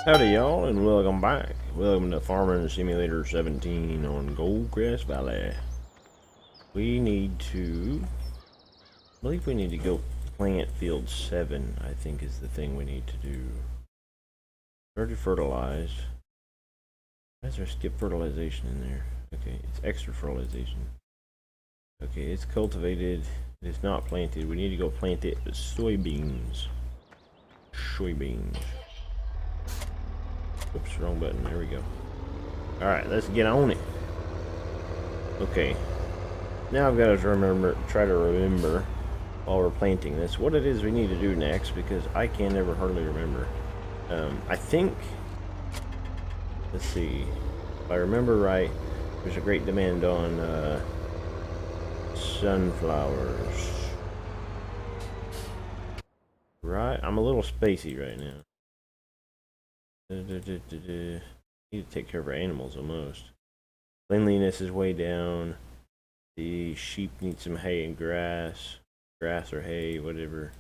Howdy y'all, and welcome back. Welcome to Farming Simulator 17 on GoldCrest Valley. We need to... I believe we need to go plant field 7, I think is the thing we need to do. Already fertilized. Why is there skip fertilization in there? Okay, it's extra fertilization. Okay, it's cultivated. It's not planted. We need to go plant it with soybeans. Soybeans. Oops, wrong button. There we go. Alright, let's get on it. Okay. Now I've got to try to remember while we're planting this what it is we need to do next, because I can never hardly remember. I think, let's see, if I remember right, there's a great demand on sunflowers. Right? I'm a little spacey right now. Need to take care of our animals almost. Cleanliness is way down. The sheep need some hay and grass. Grass or hay, whatever.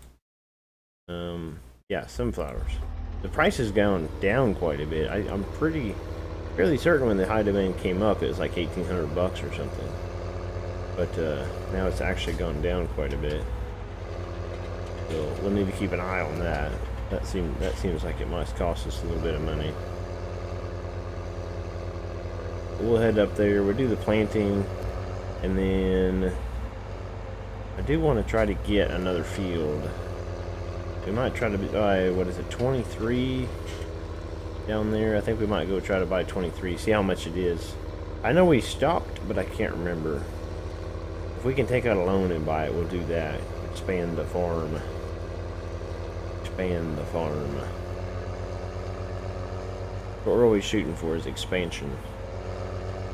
Yeah, sunflowers. The price has gone down quite a bit. I'm fairly certain when the high demand came up, it was like 1,800 bucks or something. But now it's actually gone down quite a bit. So we'll need to keep an eye on that. That seems like it must cost us a little bit of money. We'll head up there, we'll do the planting, and then I do want to try to get another field. We might try to buy, what is it, 23 down there? I think we might go try to buy 23, see how much it is. I know we stopped, but I can't remember. If we can take out a loan and buy it, we'll do that. Expand the farm. Expand the farm. What we're always shooting for is expansion.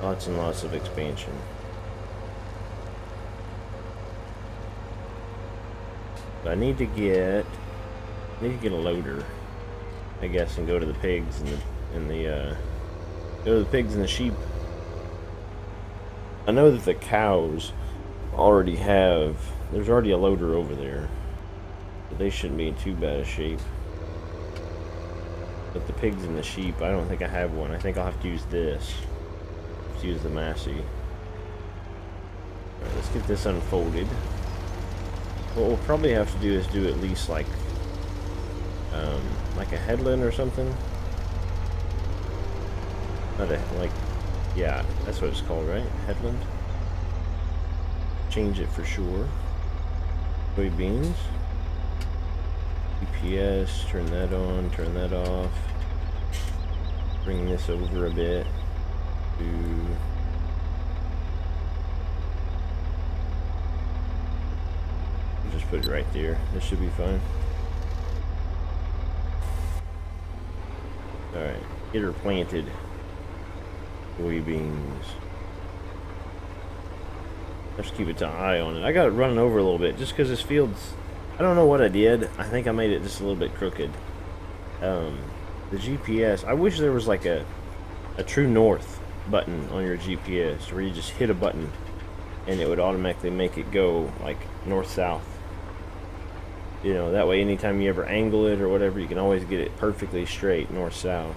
Lots and lots of expansion. But I need to get a loader, I guess, and go to the pigs and the go to the pigs and the sheep. I know that the cows already have. There's already a loader over there. They shouldn't be in too bad a shape. But the pigs and the sheep, I don't think I have one. I think I'll have to use this. Let's use the Massey. Alright, let's get this unfolded. What we'll probably have to do is do at least like a headland or something. Not a, like, yeah, that's what it's called, right? Headland. Change it for sure. Soybeans. GPS, turn that on, turn that off. Bring this over a bit to just put it right there. This should be fine. Alright, get her planted. Soybeans. Let's keep an eye on it. I got it running over a little bit just because this field's, I don't know what I did. I think I made it just a little bit crooked. The GPS, I wish there was like a true north button on your GPS where you just hit a button and it would automatically make it go like north-south. You know, that way anytime you ever angle it or whatever, you can always get it perfectly straight north-south.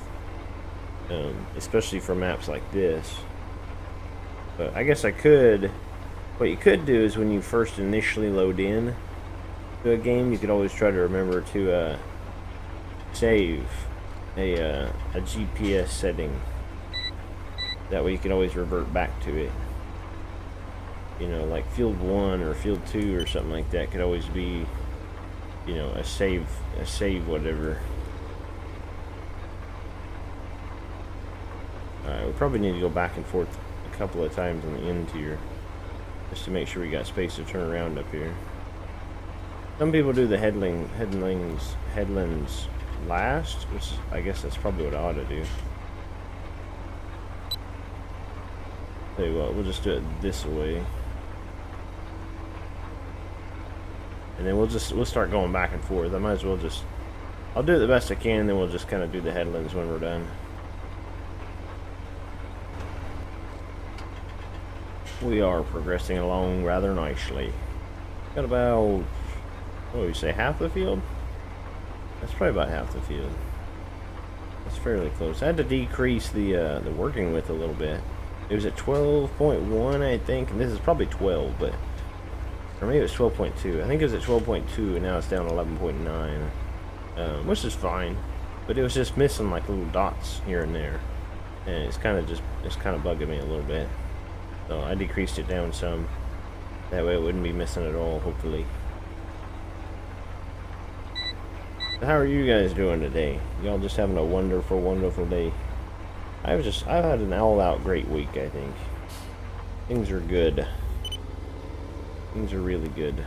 Especially for maps like this. But I guess I could, what you could do is when you first initially load in to a game, you could always try to remember to save a GPS setting. That way you can always revert back to it. You know, like field 1 or field 2 or something like that could always be, you know, a save whatever. Alright, we probably need to go back and forth a couple of times on the end here just to make sure we got space to turn around up here. Some people do the headlands last, which I guess that's probably what I ought to do. Tell you what, we'll just do it this way. And then we'll start going back and forth. I might as well just, I'll do it the best I can, and then we'll just kind of do the headlands when we're done. We are progressing along rather nicely. Got about, what would you say, half the field? That's probably about half the field. That's fairly close. I had to decrease the working width a little bit. It was at 12.1, I think, and this is probably 12, but, or maybe it was 12.2. I think it was at 12.2, and now it's down to 11.9, which is fine. But it was just missing like little dots here and there, and it's kind of bugging me a little bit. So I decreased it down some. That way it wouldn't be missing at all, hopefully. So how are you guys doing today? Y'all just having a wonderful, wonderful day? I've had an all-out great week, I think. Things are good. Things are really good.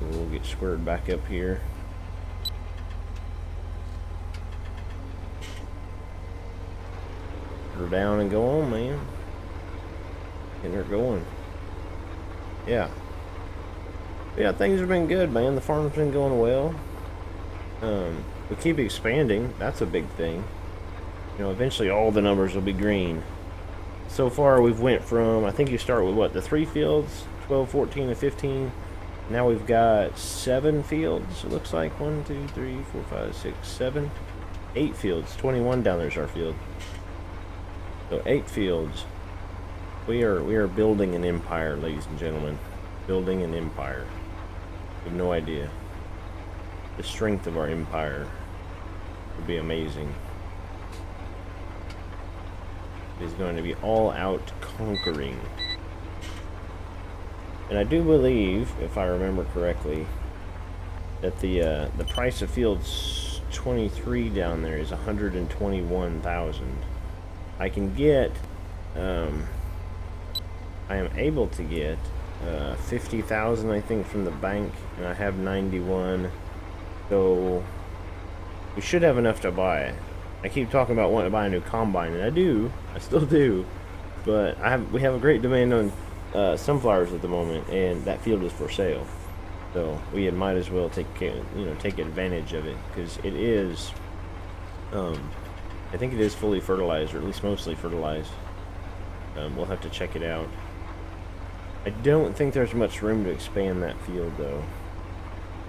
We'll get squared back up here. Put her down and go on, man. Getting her going. Yeah. Yeah, things have been good, man. The farm's been going well. We keep expanding. That's a big thing. You know, eventually all the numbers will be green. So far, we've went from, I think you start with what, the 3 fields, 12, 14, and 15. Now we've got 7 fields. It looks like 1, 2, 3, 4, 5, 6, 7, 8 fields. 21 down there's our field. So 8 fields. We are building an empire, ladies and gentlemen. Building an empire. You have no idea. The strength of our empire would be amazing. It is going to be all out conquering. And I do believe, if I remember correctly, that the price of fields 23 down there is 121,000. I can get, I am able to get 50,000, I think, from the bank, and I have 91. So we should have enough to buy it. I keep talking about wanting to buy a new combine, and I still do, but we have a great demand on sunflowers at the moment, and that field is for sale. So we might as well take advantage of it, because it is, I think it is fully fertilized, or at least mostly fertilized. We'll have to check it out. I don't think there's much room to expand that field, though.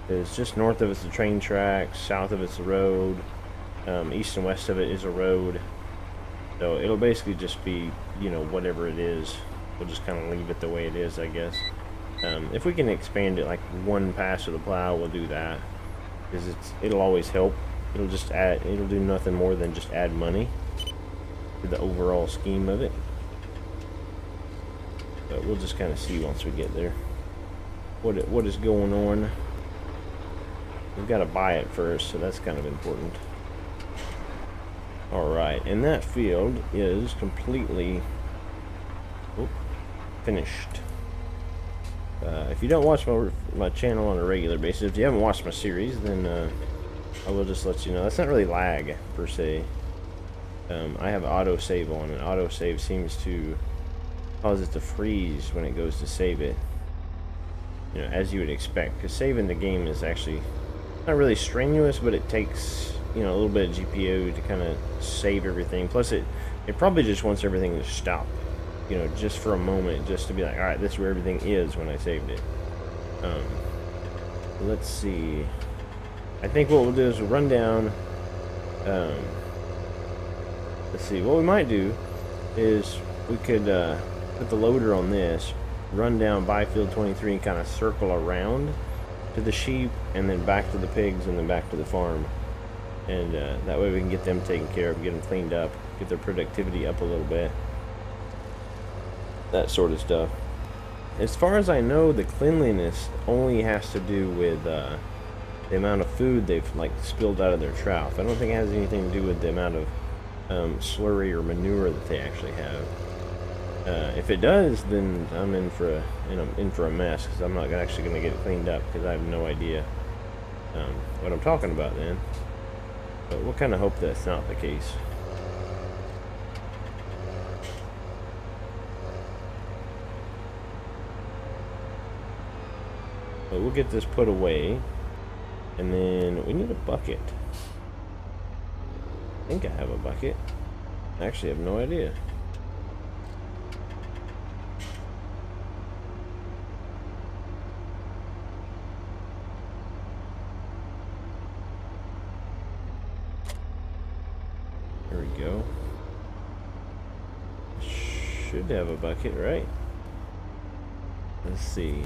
It's just north of it's the train tracks, south of it's the road, east and west of it is a road. So it'll basically just be, you know, whatever it is. We'll just kind of leave it the way it is, I guess. If we can expand it like one pass of the plow, we'll do that, because it'll always help. It'll do nothing more than just add money to the overall scheme of it. But we'll just kind of see once we get there what is going on. We've got to buy it first, so that's kind of important. Alright, and that field is completely finished. If you don't watch my channel on a regular basis, if you haven't watched my series, then I will just let you know. That's not really lag, per se. I have autosave on, and autosave seems to cause it to freeze when it goes to save it. You know, as you would expect, because saving the game is actually not really strenuous, but it takes, you know, a little bit of GPU to kind of save everything. Plus, it probably just wants everything to stop, you know, just for a moment, just to be like, all right, this is where everything is when I saved it. Let's see. I think what we'll do is we'll run down. Let's see. What we might do is we could put the loader on this, run down by field 23, and kind of circle around to the sheep, and then back to the pigs, and then back to the farm. And that way we can get them taken care of, get them cleaned up, get their productivity up a little bit. That sort of stuff. As far as I know, the cleanliness only has to do with the amount of food they've like spilled out of their trough. I don't think it has anything to do with the amount of slurry or manure that they actually have. If it does, then I'm in for a mess, because I'm not actually going to get it cleaned up, because I have no idea what I'm talking about then. But we'll kind of hope that's not the case. But we'll get this put away, and then we need a bucket. I think I have a bucket. I actually have no idea. go. Should have a bucket, right? Let's see.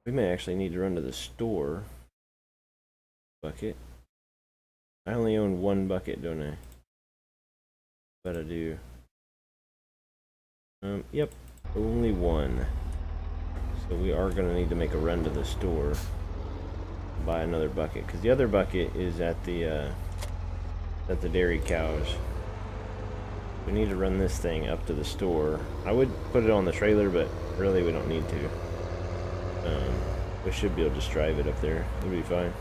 We may actually need to run to the store. Bucket. I only own one bucket, don't I? But I do. Yep. Only one. So we are going to need to make a run to the store. Buy another bucket. Because the other bucket is at the dairy cows. We need to run this thing up to the store. I would put it on the trailer, but really we don't need to. We should be able to just drive it up there. It'll be fine.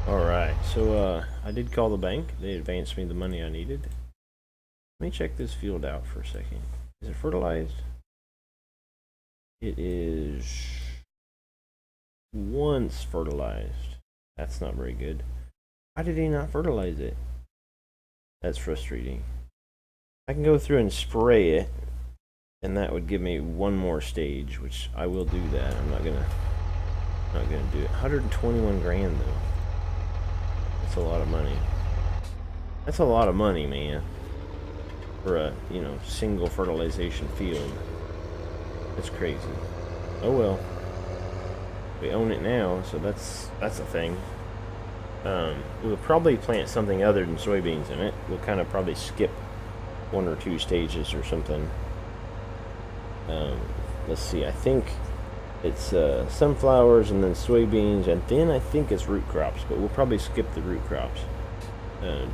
Alright, so I did call the bank. They advanced me the money I needed. Let me check this field out for a second. Is it fertilized? It is once fertilized. That's not very good. Why did he not fertilize it? That's frustrating. I can go through and spray it, and that would give me one more stage, which I will do that. I'm not gonna do it. 121 grand though. That's a lot of money. That's a lot of money, man. For a, you know, single fertilization field. That's crazy. Oh well. We own it now, so that's a thing. We'll probably plant something other than soybeans in it. We'll kind of probably skip one or two stages or something. Let's see, I think it's sunflowers and then soybeans, and then I think it's root crops, but we'll probably skip the root crops.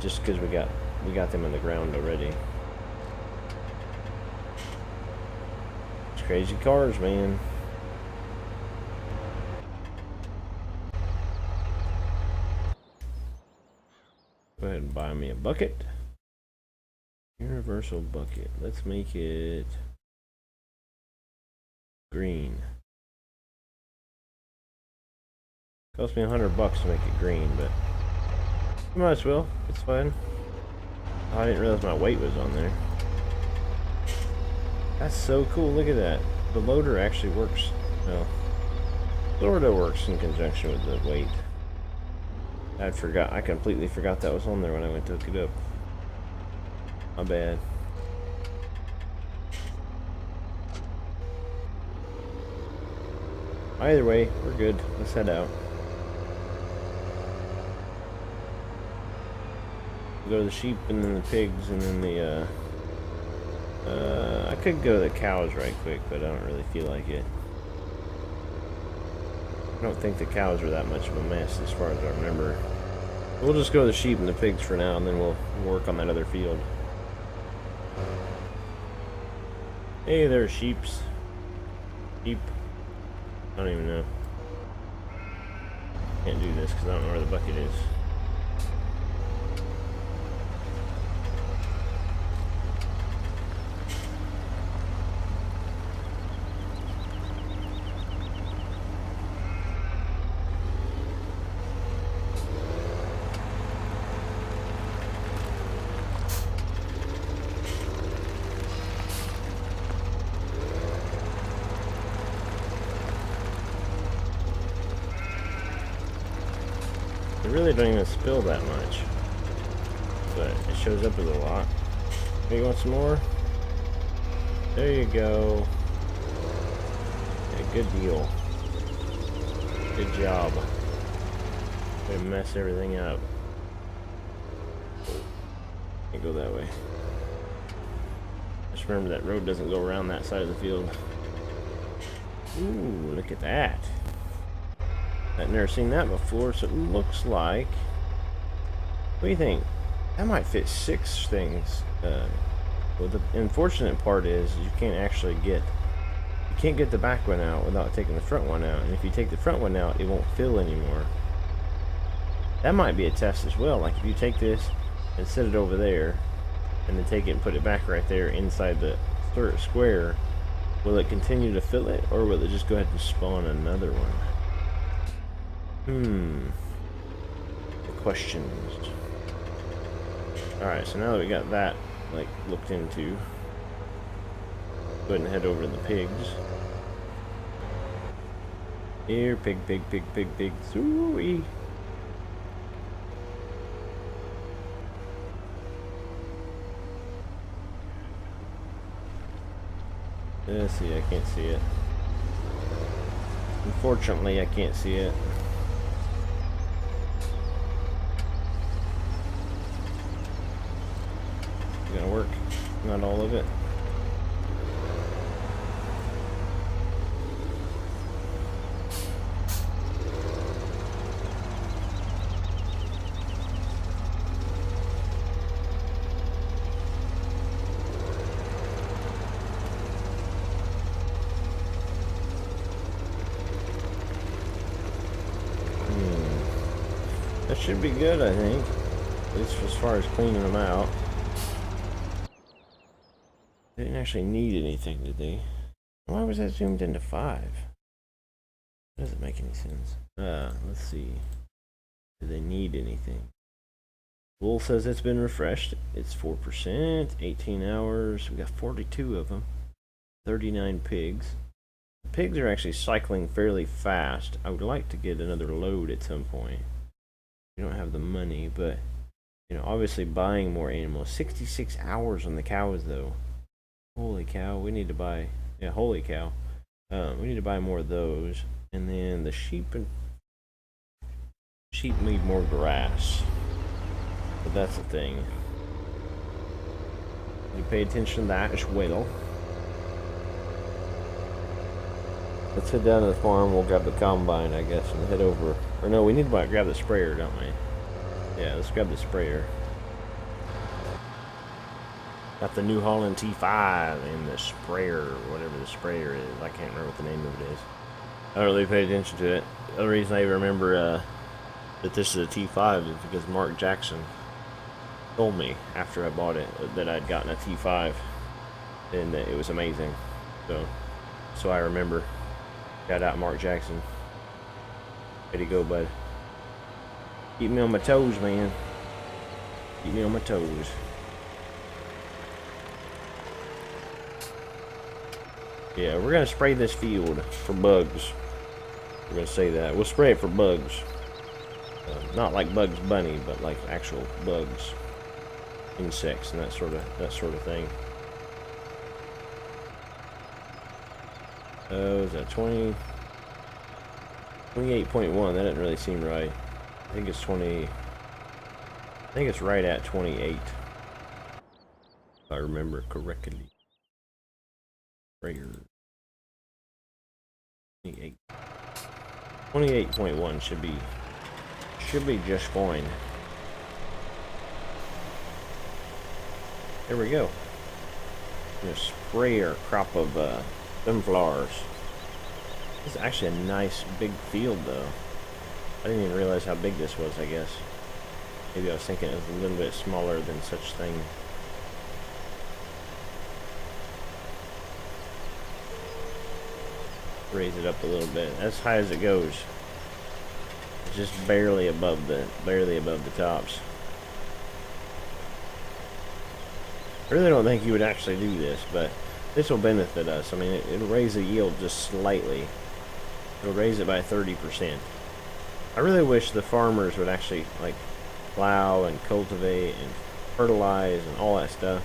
Just because we got them in the ground already. It's crazy cars, man. Go ahead and buy me a bucket. Universal bucket. Let's make it green. Cost me $100 to make it green, but you might as well. It's fine. Oh, I didn't realize my weight was on there. That's so cool. Look at that. The loader actually works. Well, sort of works in conjunction with the weight. I completely forgot that was on there when I went to hook it up. My bad. Either way, we're good. Let's head out. Go to the sheep and then the pigs and then the I could go to the cows right quick, but I don't really feel like it. I don't think the cows are that much of a mess as far as I remember. We'll just go to the sheep and the pigs for now, and then we'll work on that other field. Hey there, sheeps. Sheep. I don't even know. Can't do this because I don't know where the bucket is. They really don't even spill that much, but it shows up as a lot. Hey, you want some more? There you go. Yeah, good deal. Good job. Way to mess everything up. Can't go that way. Just remember that road doesn't go around that side of the field. Ooh, look at that. I've never seen that before, so it looks like... What do you think? That might fit 6 things. Well, the unfortunate part is you can't actually get... You can't get the back one out without taking the front one out. And if you take the front one out, it won't fill anymore. That might be a test as well. Like if you take this and set it over there, and then take it and put it back right there inside the square, will it continue to fill it, or will it just go ahead and spawn another one? The questions. Alright, so now that we got that, like, looked into, go ahead and head over to the pigs. Here, pig, pig, pig, pig, pig. Sooie. Let's see, I can't see it. Unfortunately, I can't see it. It's gonna work. Not all of it. That should be good, I think. At least as far as cleaning them out. They didn't actually need anything, did they? Why was that zoomed into 5? Doesn't make any sense. Let's see. Do they need anything? Wool says it's been refreshed. It's 4%, 18 hours. We got 42 of them. 39 pigs. The pigs are actually cycling fairly fast. I would like to get another load at some point. We don't have the money, but you know, obviously buying more animals. 66 hours on the cows though. Holy cow, we need to buy, yeah, holy cow. We need to buy more of those. And then the sheep need more grass. But that's the thing. You pay attention to that as well. Let's head down to the farm, we'll grab the combine, I guess, and head over. Or no, we need to grab the sprayer, don't we? Yeah, let's grab the sprayer. Got the New Holland T5 and the sprayer, whatever the sprayer is. I can't remember what the name of it is. I don't really pay attention to it. The only reason I remember that this is a T5 is because Mark Jackson told me after I bought it that I'd gotten a T5 and that it was amazing. So I remember. Shout out Mark Jackson. Way to go, bud. Keep me on my toes, man. Keep me on my toes. Yeah, we're gonna spray this field for bugs. We're gonna say that. We'll spray it for bugs. Not like Bugs Bunny, but like actual bugs, insects, and that sort of thing. Is that 20? 28.1. That doesn't really seem right. I think it's 20. I think it's right at 28. If I remember correctly. Sprayer. 28. 28.1 should be just fine. There we go. Gonna spray our crop of sunflowers. This is actually a nice big field though. I didn't even realize how big this was, I guess. Maybe I was thinking it was a little bit smaller than such thing. Raise it up a little bit. As high as it goes. It's just barely above the tops. I really don't think you would actually do this, but this will benefit us. I mean, it'll raise the yield just slightly. It'll raise it by 30%. I really wish the farmers would actually like plow and cultivate and fertilize and all that stuff.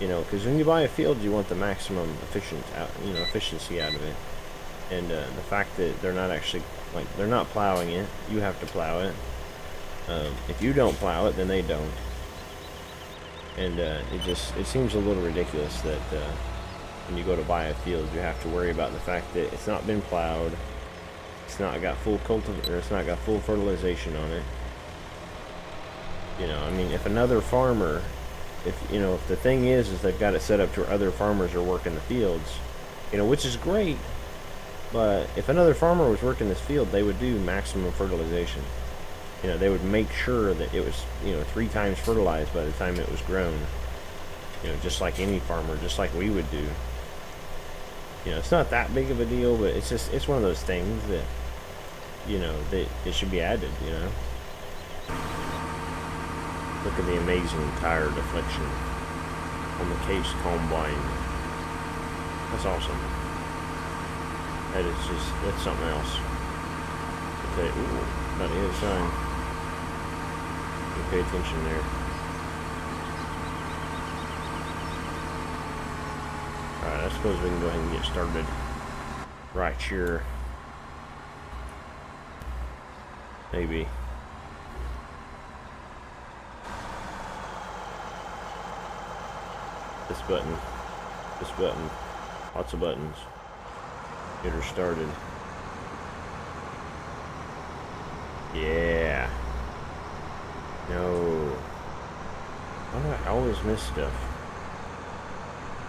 You know, because when you buy a field, you want the maximum efficiency out of it. And the fact that they're not actually they're not plowing it, you have to plow it. If you don't plow it, then they don't. And it seems a little ridiculous that when you go to buy a field, you have to worry about the fact that it's not been plowed, it's not got full it's not got full fertilization on it. You know, I mean, if another farmer, if the thing is they've got it set up to where other farmers are working the fields, you know, which is great. But if another farmer was working this field, they would do maximum fertilization. You know, they would make sure that it was, 3 times fertilized by the time it was grown. You know, just like any farmer, just like we would do. You know, it's not that big of a deal, but it's one of those things that, that it should be added, Look at the amazing tire deflection on the Case Combine. That's awesome. That's something else. say, ooh, about to hit a sign. You pay attention there. Alright, I suppose we can go ahead and get started right here. Maybe. This button. This button. Lots of buttons. Get her started. Yeah. No. Why do I always miss stuff?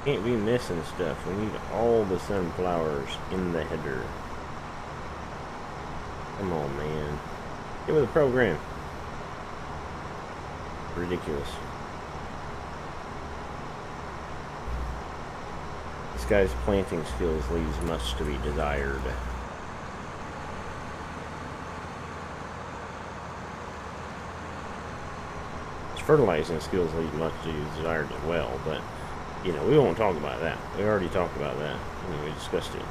Can't be missing stuff. We need all the sunflowers in the header. Come on, man. Get with the program. Ridiculous. This guy's planting skills leaves much to be desired. His fertilizing skills leave much to be desired as well, but, you know, we won't talk about that. We already talked about that. I mean, we discussed it.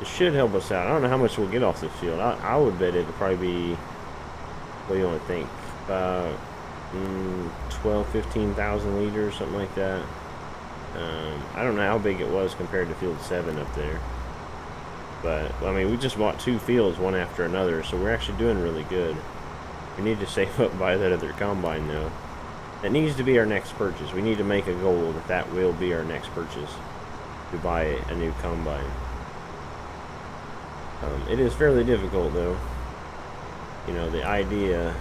It should help us out. I don't know how much we'll get off this field. I would bet it'll probably be, what do you want to think, 12, 15,000 liters, something like that. I don't know how big it was compared to field 7 up there. But, I mean, we just bought 2 fields, one after another, so we're actually doing really good. We need to save up and buy that other combine, though. That needs to be our next purchase. We need to make a goal that that will be our next purchase, to buy a new combine. It is fairly difficult, though. You know, the idea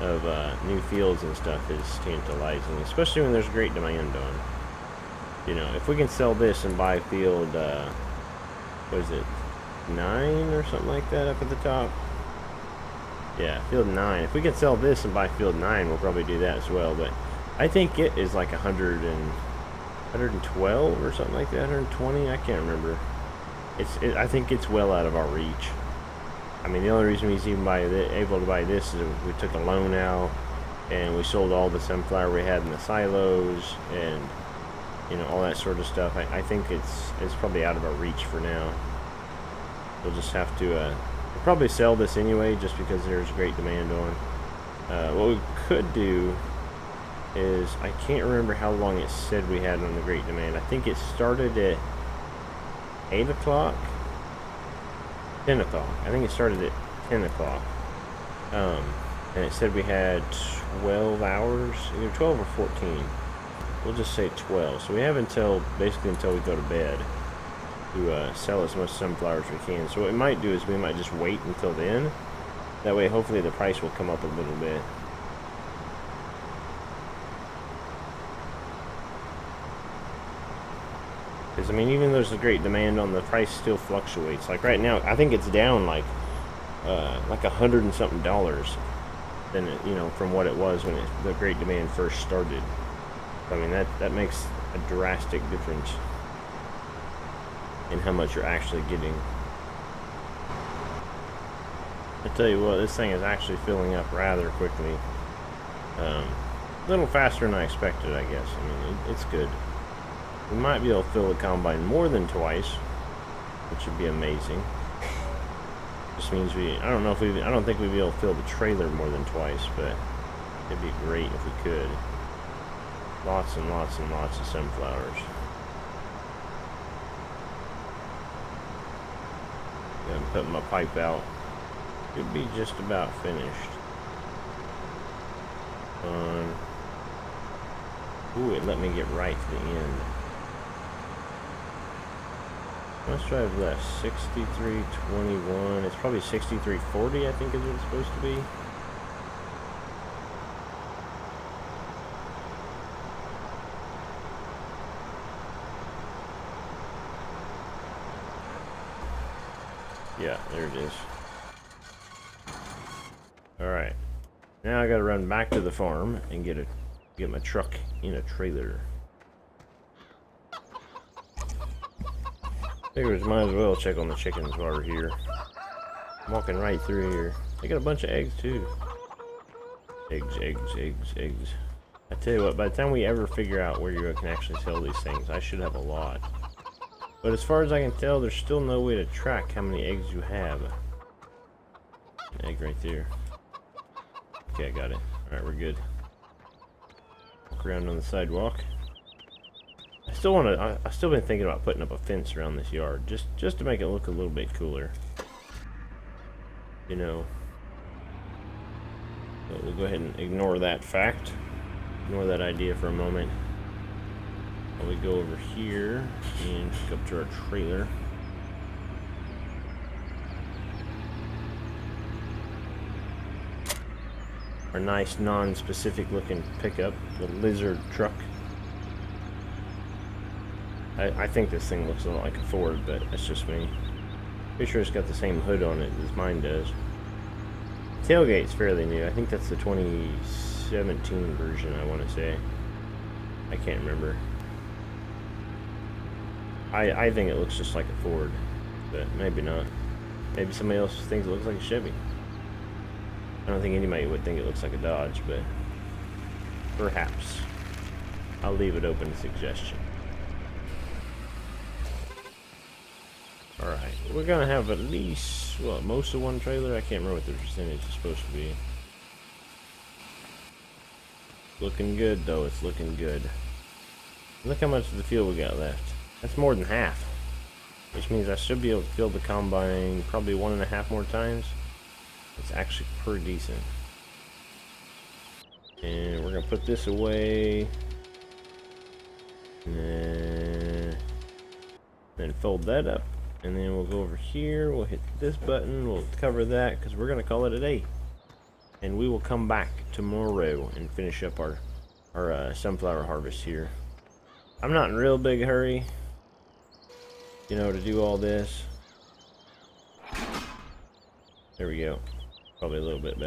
of new fields and stuff is tantalizing, especially when there's great demand on. You know, if we can sell this and buy field, what is it, 9 or something like that up at the top? Yeah, field 9. If we can sell this and buy field 9, we'll probably do that as well, but I think it is like 112 or something like that, 120, I can't remember. I think it's well out of our reach. I mean, the only reason he's even able to buy this is we took a loan out and we sold all the sunflower we had in the silos and, you know, all that sort of stuff. I think it's probably out of our reach for now. We'll just have to we'll probably sell this anyway just because there's great demand on. What we could do is, I can't remember how long it said we had on the great demand. I think it started at 8 o'clock? 10 o'clock. I think it started at 10 o'clock. And it said we had 12 hours, either 12 or 14. We'll just say 12. So we have basically until we go to bed to sell as much sunflowers as we can. So what we might do is we might just wait until then. That way, hopefully the price will come up a little bit. Because, I mean, even though there's a great demand on, the price still fluctuates. Like right now, I think it's down like $100 and something than it, you know, from what it was when the great demand first started. I mean, that makes a drastic difference in how much you're actually getting. I tell you what, this thing is actually filling up rather quickly. A little faster than I expected, I guess. I mean, it's good. We might be able to fill the combine more than twice, which would be amazing. Just means I don't think we'd be able to fill the trailer more than twice, but it'd be great if we could. Lots and lots and lots of sunflowers. Gonna put my pipe out. Should be just about finished. Ooh, it let me get right to the end. Let's drive left. 6321. It's probably 6340, I think is what it's supposed to be. Yeah, there it is. Alright. Now I gotta run back to the farm and get my truck in a trailer. Figures might as well check on the chickens while we're here. I'm walking right through here. They got a bunch of eggs too. Eggs, eggs, eggs, eggs. I tell you what, by the time we ever figure out where you can actually sell these things, I should have a lot. But as far as I can tell, there's still no way to track how many eggs you have. An egg right there. Okay, I got it. Alright, we're good. Walk around on the sidewalk. I still been thinking about putting up a fence around this yard, just to make it look a little bit cooler. You know. So we'll go ahead and ignore that fact. Ignore that idea for a moment. While we go over here and hook up to our trailer. Our nice non-specific looking pickup, the lizard truck. I think this thing looks a lot like a Ford, but that's just me. Pretty sure it's got the same hood on it as mine does. Tailgate's fairly new. I think that's the 2017 version, I want to say. I can't remember. I think it looks just like a Ford, but maybe not. Maybe somebody else thinks it looks like a Chevy. I don't think anybody would think it looks like a Dodge, but perhaps. I'll leave it open to suggestion. Alright, we're gonna have at least, well, most of one trailer. I can't remember what the percentage is supposed to be. Looking good, though. It's looking good. Look how much of the field we got left. That's more than half. Which means I should be able to fill the combine probably 1.5 more times. It's actually pretty decent. And we're gonna put this away. And then fold that up. And then we'll go over here, we'll hit this button, we'll cover that, because we're going to call it a day. And we will come back tomorrow and finish up our sunflower harvest here. I'm not in a real big hurry, you know, to do all this. There we go. Probably a little bit better.